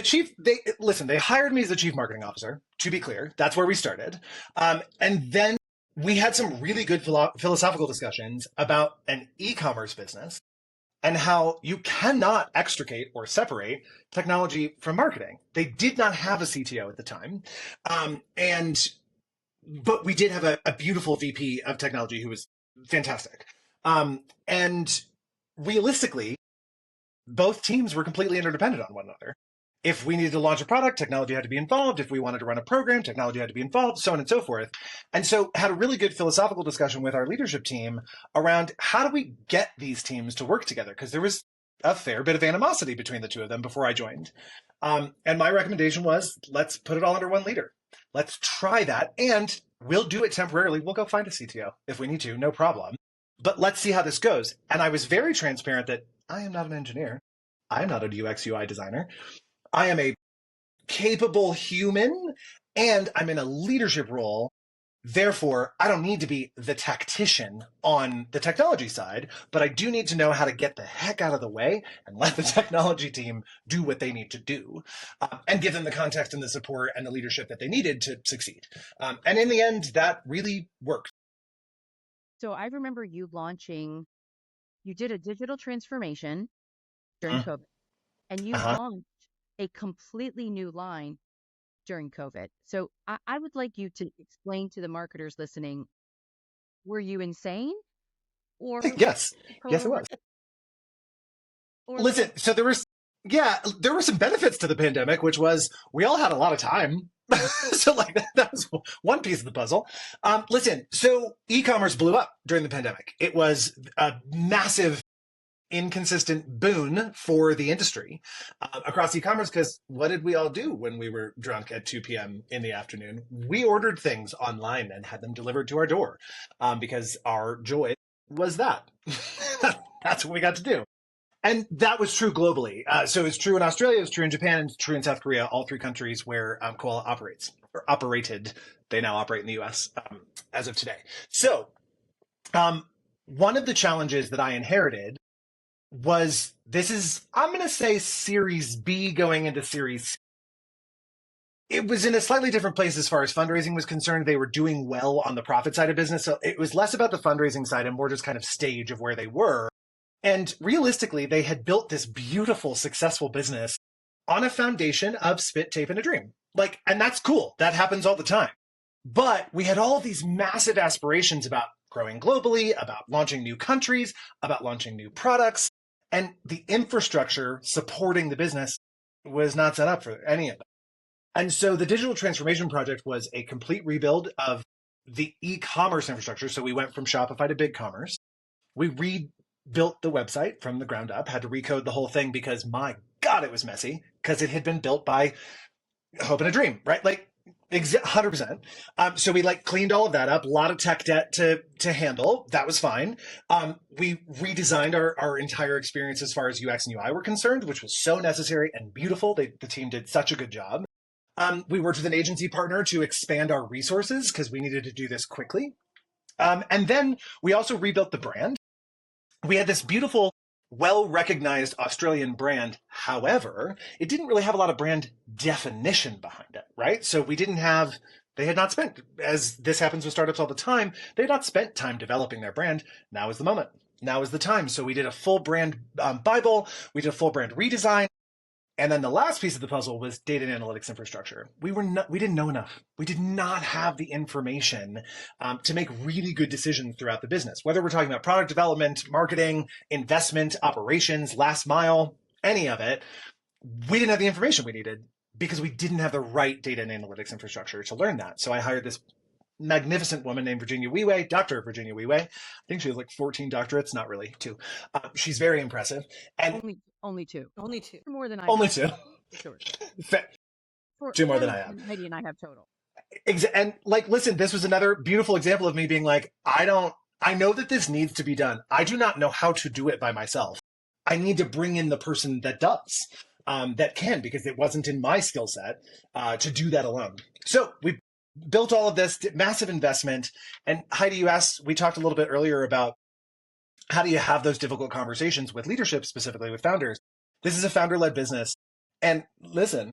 chief, they hired me as the chief marketing officer, to be clear. That's where we started. And then we had some really good philosophical discussions about an e-commerce business and how you cannot extricate or separate technology from marketing. They did not have a CTO at the time. But we did have a beautiful VP of technology who was fantastic. And realistically, both teams were completely interdependent on one another. If we needed to launch a product, technology had to be involved. If we wanted to run a program, technology had to be involved, so on and so forth. And so had a really good philosophical discussion with our leadership team around how do we get these teams to work together? Because there was a fair bit of animosity between the two of them before I joined. And my recommendation was, let's put it all under one leader. Let's try that. And we'll do it temporarily. We'll go find a CTO if we need to, no problem. But let's see how this goes. And I was very transparent that I am not an engineer. I am not a UX UI designer. I am a capable human, and I'm in a leadership role. Therefore, I don't need to be the tactician on the technology side, but I do need to know how to get the heck out of the way and let the technology team do what they need to do, and give them the context and the support and the leadership that they needed to succeed. And in the end, that really worked. So I remember you did a digital transformation during COVID, and you launched a completely new line during COVID. So I would like you to explain to the marketers listening, were you insane? Or yes, it was. Listen, so there were some benefits to the pandemic, which was we all had a lot of time. So like that was one piece of the puzzle. Listen, so e-commerce blew up during the pandemic. It was a massive inconsistent boon for the industry across e-commerce, because what did we all do when we were drunk at 2 p.m. in the afternoon? We ordered things online and had them delivered to our door because our joy was that. That's what we got to do. And that was true globally. So it's true in Australia, it's true in Japan, and it's true in South Korea, all three countries where Koala operates, or operated. They now operate in the US as of today. So one of the challenges that I inherited was, I'm going to say Series B going into Series C. It was in a slightly different place as far as fundraising was concerned. They were doing well on the profit side of business. So it was less about the fundraising side and more just kind of stage of where they were. And realistically, they had built this beautiful, successful business on a foundation of spit, tape, and a dream. And that's cool. That happens all the time. But we had all these massive aspirations about growing globally, about launching new countries, about launching new products. And the infrastructure supporting the business was not set up for any of it. And so the digital transformation project was a complete rebuild of the e-commerce infrastructure. So we went from Shopify to BigCommerce. We rebuilt the website from the ground up, had to recode the whole thing because, my God, it was messy, because it had been built by hope and a dream, right? 100%. So we cleaned all of that up, a lot of tech debt to handle. That was fine. We redesigned our entire experience as far as UX and UI were concerned, which was so necessary and beautiful. The team did such a good job. We worked with an agency partner to expand our resources because we needed to do this quickly. And then we also rebuilt the brand. We had this beautiful, well-recognized Australian brand. However, it didn't really have a lot of brand definition behind it, right? So they had not spent, as this happens with startups all the time, they had not spent time developing their brand. Now is the moment. Now is the time. So we did a full brand Bible. We did a full brand redesign. And then the last piece of the puzzle was data and analytics infrastructure. We didn't know enough. We did not have the information to make really good decisions throughout the business, whether we're talking about product development, marketing, investment, operations, last mile, any of it. We didn't have the information we needed because we didn't have the right data and analytics infrastructure to learn that. So I hired this magnificent woman named Virginia Wee, Dr. Virginia Wee. I think she has like 14 doctorates, not really, 2. She's very impressive. And only 2. Only 2. More than I only have. 2. Sure. 2 more than I have. Heidi and I have total. And like, listen, this was another beautiful example of me being like, I know that this needs to be done. I do not know how to do it by myself. I need to bring in the person that does, that can, because it wasn't in my skill set to do that alone. So we built all of this, massive investment. And Heidi, we talked a little bit earlier about how do you have those difficult conversations with leadership, specifically with founders. This is a founder-led business. And listen,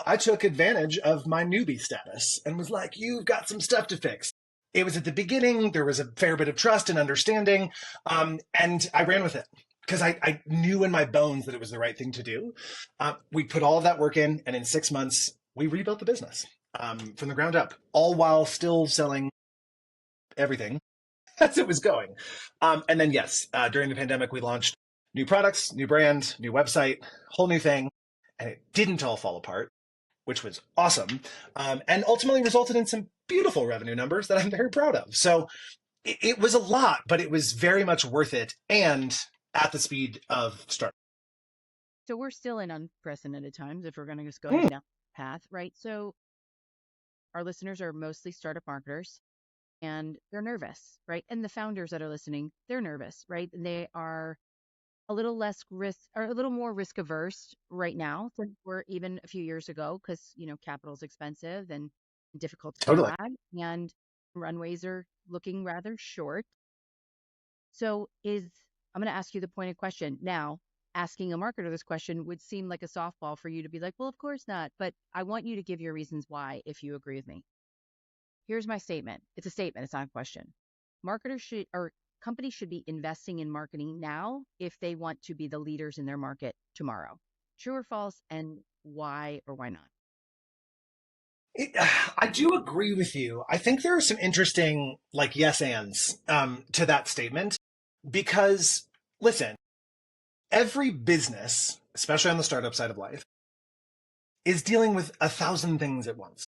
I took advantage of my newbie status and was like, you've got some stuff to fix. It was at the beginning. There was a fair bit of trust and understanding. And I ran with it because I knew in my bones that it was the right thing to do. We put all of that work in, and in 6 months, we rebuilt the business from the ground up, all while still selling everything as it was going. And then, yes, during the pandemic, we launched new products, new brand, new website, whole new thing. And it didn't all fall apart, which was awesome, and ultimately resulted in some beautiful revenue numbers that I'm very proud of. So it was a lot, but it was very much worth it, and at the speed of start. So we're still in unprecedented times if we're going to just go down that path, right? So our listeners are mostly startup marketers, and they're nervous, right? And the founders that are listening, they're nervous, right? And they are a little less risk, or a little more risk averse right now than were even a few years ago, because capital is expensive and difficult to grab, and runways are looking rather short. So I'm going to ask you the pointed question now. Asking a marketer this question would seem like a softball for you to be like, well, of course not. But I want you to give your reasons why, if you agree with me. Here's my statement. It's a statement. It's not a question. Companies should be investing in marketing now if they want to be the leaders in their market tomorrow. True or false, and why or why not? I do agree with you. I think there are some interesting yes ands to that statement, because listen, every business, especially on the startup side of life, is dealing with 1,000 things at once.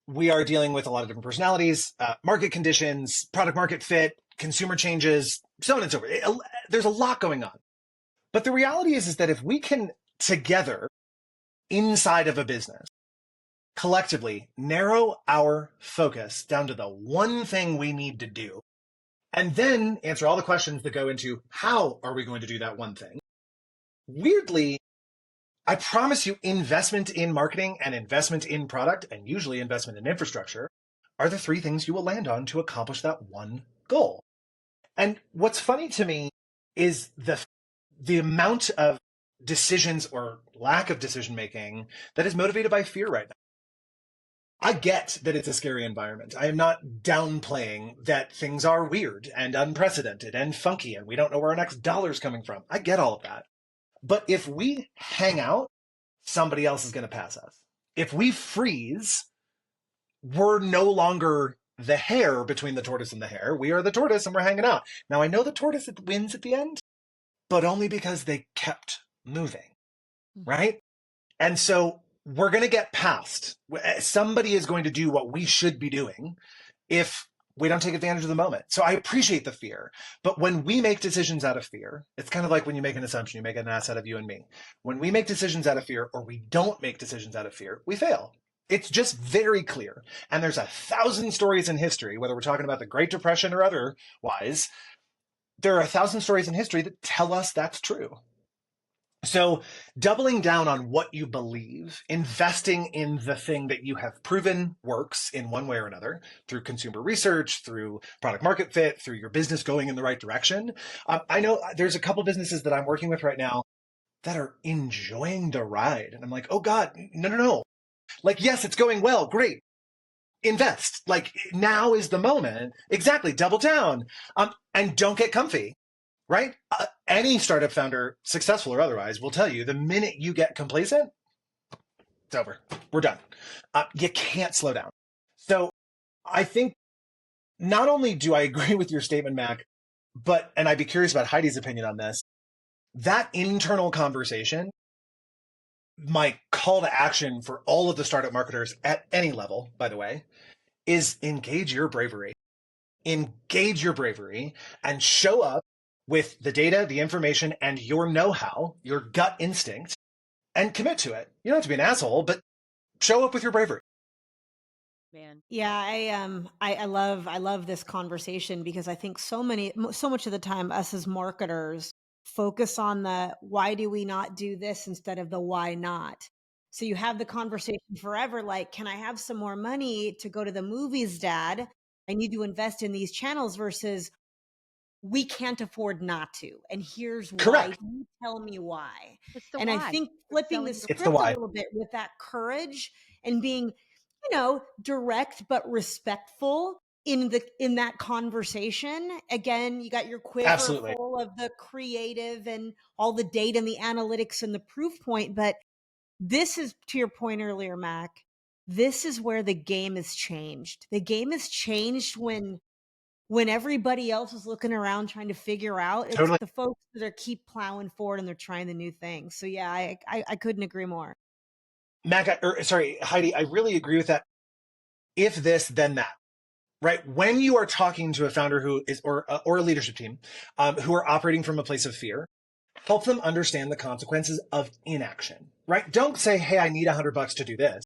We are dealing with a lot of different personalities, market conditions, product market fit, consumer changes, so on and so forth. There's a lot going on. But the reality is that if we can together inside of a business collectively narrow our focus down to the one thing we need to do, and then answer all the questions that go into how are we going to do that one thing, weirdly, I promise you, investment in marketing and investment in product, and usually investment in infrastructure, are the 3 things you will land on to accomplish that one goal. And what's funny to me is the amount of decisions or lack of decision making that is motivated by fear right now. I get that it's a scary environment. I am not downplaying that things are weird and unprecedented and funky and we don't know where our next dollar's coming from. I get all of that. But if we hang out, somebody else is going to pass us. If we freeze, we're no longer the hare between the tortoise and the hare. We are the tortoise and we're hanging out. Now, I know the tortoise wins at the end, but only because they kept moving, right? And so we're going to get past. Somebody is going to do what we should be doing if we don't take advantage of the moment. So I appreciate the fear. But when we make decisions out of fear, it's kind of like when you make an assumption, you make an ass out of you and me. When we make decisions out of fear, or we don't make decisions out of fear, we fail. It's just very clear. And there's 1,000 stories in history, whether we're talking about the Great Depression or otherwise, there are 1,000 stories in history that tell us that's true. So doubling down on what you believe, investing in the thing that you have proven works in one way or another, through consumer research, through product market fit, through your business going in the right direction. I know there's a couple businesses that I'm working with right now that are enjoying the ride. And I'm like, oh God, no. Yes, it's going well. Great. Invest. Now is the moment. Exactly. Double down. And don't get comfy. Right? Any startup founder, successful or otherwise, will tell you the minute you get complacent, it's over. We're done. You can't slow down. So I think not only do I agree with your statement, Mac, and I'd be curious about Heidi's opinion on this, that internal conversation, my call to action for all of the startup marketers at any level, by the way, is engage your bravery. Engage your bravery and show up with the data, the information, and your know-how, your gut instinct, and commit to it. You don't have to be an asshole, but show up with your bravery. Man. Yeah, I love this conversation because I think so much of the time us as marketers focus on the why do we not do this instead of the why not. So you have the conversation forever like, can I have some more money to go to the movies, Dad? I need to invest in these channels versus we can't afford not to. And here's why. Correct. Can you tell me why? It's the And why. I think flipping the script the a why. little bit with that courage and being, direct but respectful in that conversation. Again, you got your quiver Absolutely. full of the creative and all the data and the analytics and the proof point. But this is, to your point earlier, Mac, this is where the game has changed. The game has changed when everybody else is looking around trying to figure out. It's the folks that are keep plowing forward and they're trying the new things. So yeah, I couldn't agree more. Mac, Heidi, I really agree with that. If this, then that, right? When you are talking to a founder who is, or a leadership team who are operating from a place of fear, help them understand the consequences of inaction, right? Don't say, hey, I need $100 to do this.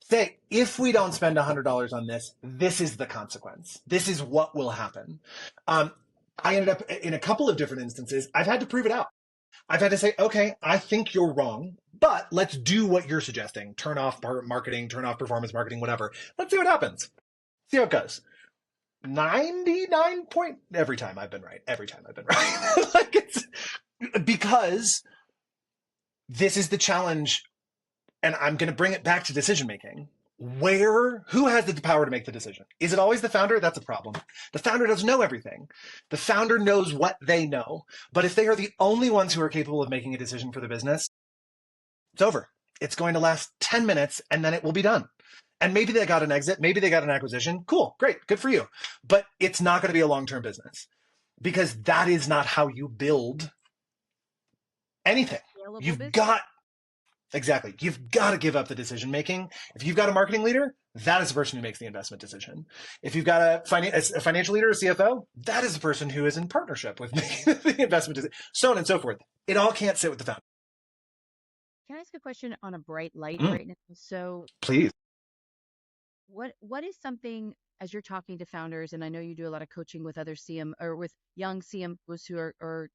Say, if we don't spend $100 on this, this is the consequence. This is what will happen. I ended up in a couple of different instances, I've had to prove it out. I've had to say, okay, I think you're wrong, but let's do what you're suggesting. Turn off marketing, turn off performance marketing, whatever. Let's see what happens. See how it goes. 99 point, every time I've been right. Like it's because this is the challenge. And I'm going to bring it back to decision-making. Who has the power to make the decision? Is it always the founder? That's a problem. The founder doesn't know everything. The founder knows what they know. But if they are the only ones who are capable of making a decision for the business, it's over. It's going to last 10 minutes and then it will be done. And maybe they got an exit. Maybe they got an acquisition. Cool. Great. Good for you. But it's not going to be a long-term business because that is not how you build anything. Exactly. You've got to give up the decision making. If you've got a marketing leader, that is the person who makes the investment decision. If you've got a financial leader, a CFO, that is the person who is in partnership with making the investment decision, so on and so forth. It all can't sit with the founder. Can I ask a question on a bright light right now? So please. What is something, as you're talking to founders, and I know you do a lot of coaching with other CM or with young CMOs who are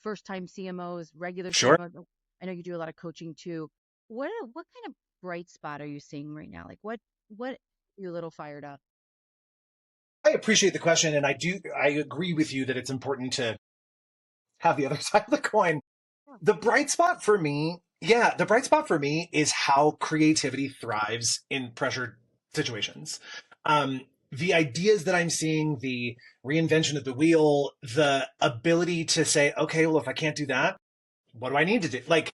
first-time CMOs, regular CMOs. I know you do a lot of coaching too. What kind of bright spot are you seeing right now? Like what you're a little fired up? I appreciate the question, and I agree with you that it's important to have the other side of the coin. Yeah. The bright spot for me is how creativity thrives in pressure situations. The ideas that I'm seeing, the reinvention of the wheel, the ability to say, okay, well, if I can't do that, what do I need to do? Like,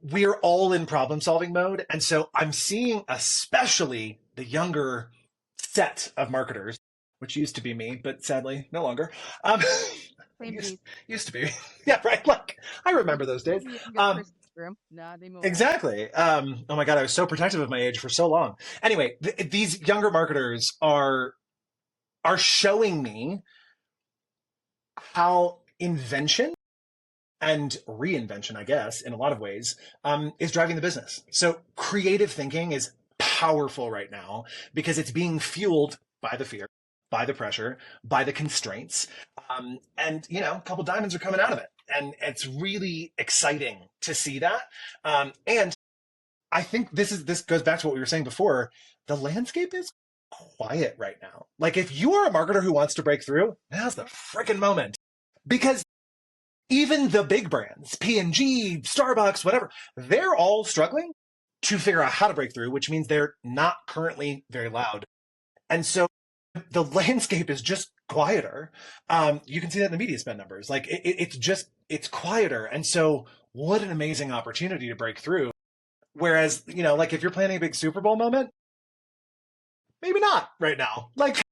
we're all in problem solving mode. And so I'm seeing especially the younger set of marketers, which used to be me, but sadly no longer. Used to be. Yeah, right. Like, I remember those days. Exactly. Oh my God, I was so protective of my age for so long. Anyway, these younger marketers are showing me how invention and reinvention, I guess, in a lot of ways, is driving the business. So creative thinking is powerful right now because it's being fueled by the fear, by the pressure, by the constraints. And, a couple diamonds are coming out of it. And it's really exciting to see that. And I think this goes back to what we were saying before. The landscape is quiet right now. Like, if you are a marketer who wants to break through, now's the freaking moment. Because even the big brands, P&G, Starbucks, whatever, they're all struggling to figure out how to break through, which means they're not currently very loud. And so the landscape is just quieter. You can see that in the media spend numbers. Like, it's quieter. And so what an amazing opportunity to break through. Whereas, like, if you're planning a big Super Bowl moment, maybe not right now. Like,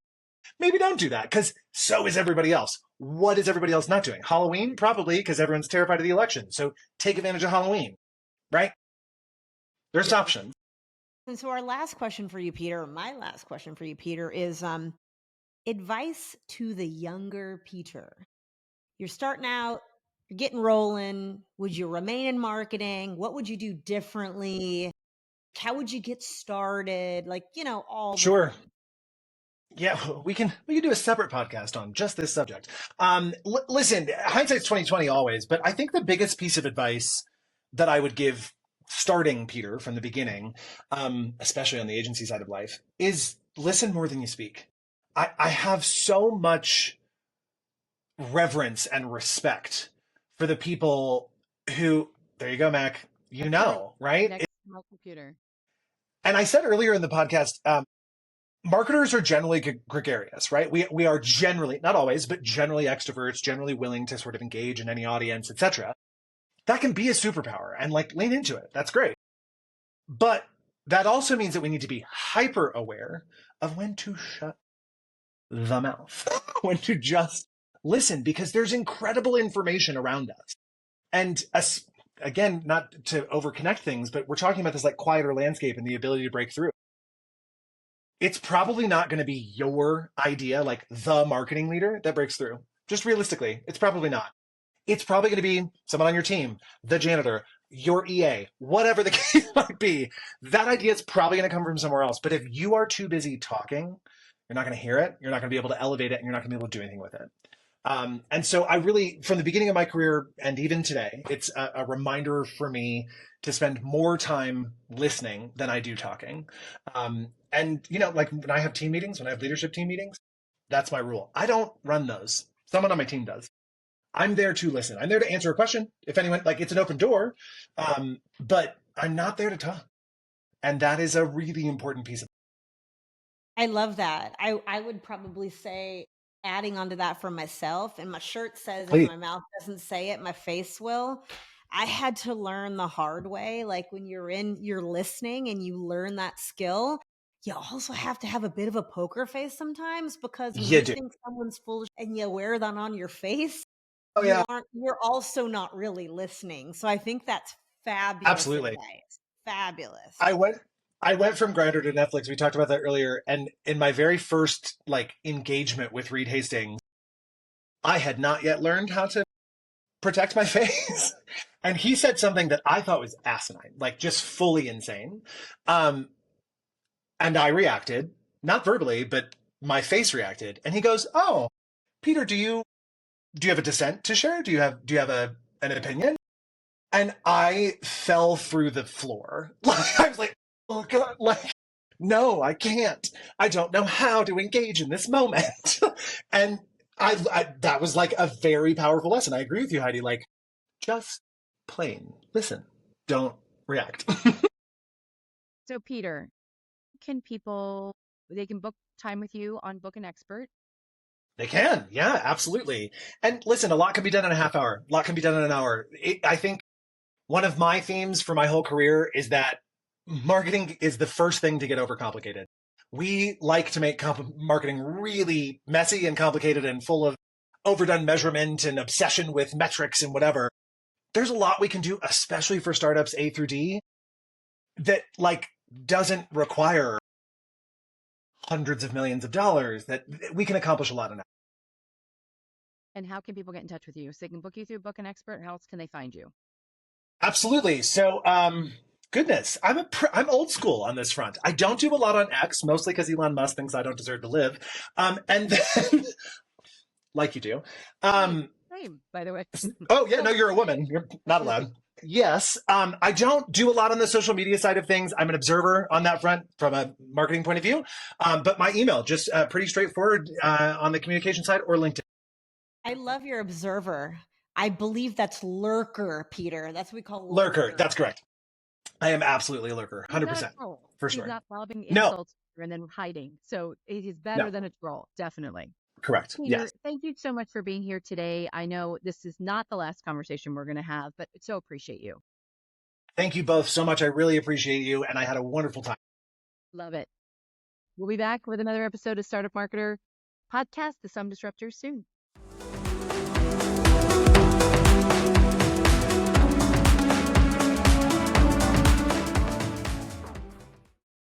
maybe don't do that because so is everybody else. What is everybody else not doing? Halloween? Probably because everyone's terrified of the election. So take advantage of Halloween, right? There's options. And so our last question for you, Peter, my last question for you, Peter, is advice to the younger Peter. You're starting out, you're getting rolling. Would you remain in marketing? What would you do differently? How would you get started? Like, all the Sure. things. Yeah, we can do a separate podcast on just this subject. Listen, hindsight's 2020 always, but I think the biggest piece of advice that I would give starting Peter from the beginning, especially on the agency side of life, is listen more than you speak. I have so much reverence and respect for the people who, there you go, Mac, right? Next to my computer. And I said earlier in the podcast, marketers are generally gregarious, right? We are generally, not always, but generally extroverts, generally willing to sort of engage in any audience, etc. That can be a superpower and like lean into it. That's great. But that also means that we need to be hyper aware of when to shut the mouth, when to just listen, because there's incredible information around us. And again, not to overconnect things, but we're talking about this like quieter landscape and the ability to break through. It's probably not going to be your idea, like the marketing leader that breaks through. Just realistically, it's probably not. It's probably going to be someone on your team, the janitor, your EA, whatever the case might be. That idea is probably going to come from somewhere else. But if you are too busy talking, you're not going to hear it. You're not going to be able to elevate it, and you're not going to be able to do anything with it. And so I really, from the beginning of my career and even today, it's a reminder for me to spend more time listening than I do talking. And, like when I have team meetings, when I have leadership team meetings, that's my rule. I don't run those. Someone on my team does. I'm there to listen. I'm there to answer a question. If anyone, like it's an open door, but I'm not there to talk. And that is a really important piece of it. I love that. I would probably say, adding onto that for myself, and my shirt says, Please. if my mouth doesn't say it, my face will. I had to learn the hard way. Like when you're listening and you learn that skill, you also have to have a bit of a poker face sometimes, because when you think someone's full and you wear that on your face, you're also not really listening. So I think that's fabulous. Absolutely. Advice. Fabulous. I went from Grindr to Netflix. We talked about that earlier. And in my very first like engagement with Reed Hastings, I had not yet learned how to protect my face. And he said something that I thought was asinine, like just fully insane. And I reacted, not verbally, but my face reacted. And he goes, "Oh, Peter, do you have a dissent to share? Do you have an opinion?" And I fell through the floor. I was like, "Oh God, like, no, I can't. I don't know how to engage in this moment." And I that was like a very powerful lesson. I agree with you, Heidi. Like, just plain listen, don't react. So Peter, they can book time with you on Book an Expert? They can. Yeah, absolutely. And listen, a lot can be done in a half hour. A lot can be done in an hour. I think one of my themes for my whole career is that marketing is the first thing to get overcomplicated. We like to make marketing really messy and complicated and full of overdone measurement and obsession with metrics and whatever. There's a lot we can do, especially for startups A through D, that like doesn't require hundreds of millions of dollars, that we can accomplish a lot in that. And how can people get in touch with you? So they can book you through Book an Expert. How else can they find you? Absolutely. So, goodness, I'm old school on this front. I don't do a lot on X, mostly because Elon Musk thinks I don't deserve to live. And then, like you do. Same, by the way. Oh yeah, no, you're a woman. You're not allowed. Yes. I don't do a lot on the social media side of things. I'm an observer on that front from a marketing point of view. But my email, just pretty straightforward on the communication side, or LinkedIn. I love your observer. I believe that's lurker, Peter. That's what we call lurker. That's correct. I am absolutely a lurker, 100%. For sure. He's not lobbing insults and then hiding. So it is better than a troll, definitely. Correct. Peter, yes. Thank you so much for being here today. I know this is not the last conversation we're going to have, but so appreciate you. Thank you both so much. I really appreciate you, and I had a wonderful time. Love it. We'll be back with another episode of Startup Marketer Podcast, The Some Disruptors, soon.